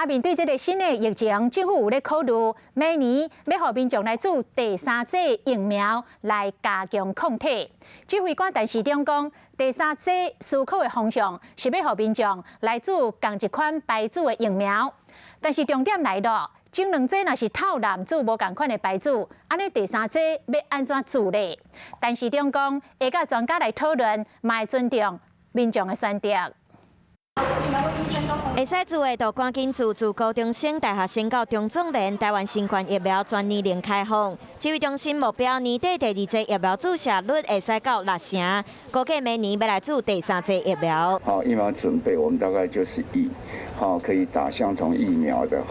面对这个新的疫情，政府有咧考虑明年要让民众来做第三剂疫苗来加强抗体。指挥官陈时中讲，第三剂思考的方向是要让民众来做同一款牌子的疫苗，但是重点来了。 种两剂若是套男子无共款的牌子，安尼第三剂要安怎处理？陈时中讲，会甲专家来讨论，嘛会尊重民众的选择。会使做的，就赶紧做。自高中生、大学生到中壮年，台湾新冠疫苗全年龄开放。指挥中心目标年底第二剂疫苗注射率会使到60%，估计明年要来做第三剂疫苗。好，疫苗准备我们大概就是可以打相同疫苗的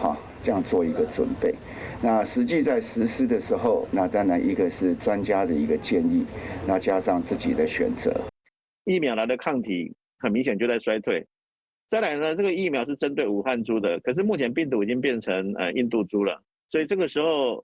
这样做一个准备。那实际在实施的时候，那当然一个是专家的一个建议，那加上自己的选择。疫苗来的抗体很明显就在衰退。再来呢，这个疫苗是针对武汉株的，可是目前病毒已经变成印度株了，所以这个时候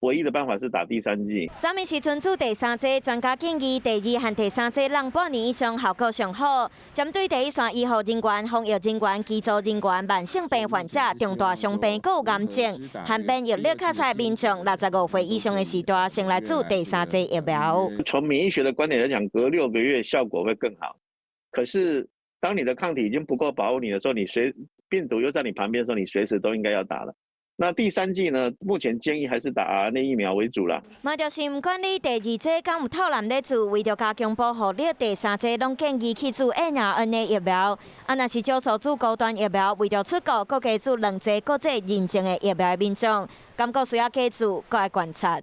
唯一的办法是打第三剂。什么时阵做第三剂？专家建议第二和第三剂让半年以上效果上好。针对第一线医护人员、防疫人员、机组人员、慢性病患者、重大伤病、有癌症、和免疫力较差的民众，65岁以上的时代，先来做第三剂疫苗。从免疫学的观点来讲，隔6个月效果会更好。可是当你的抗体已经不够保护你的时候，病毒又在你旁边的时候，你随时都应该要打了。那第三剂呢？目前建议还是打 RNA 疫苗为主啦。嘛，就是不管你第二剂敢有套男咧做，为着加强保护，你第三剂拢建议去做 mRNA 疫苗。若是少数做高端疫苗，为着出国，各加做2剂国际认证的疫苗的民众，感觉需要加做，搁来观察。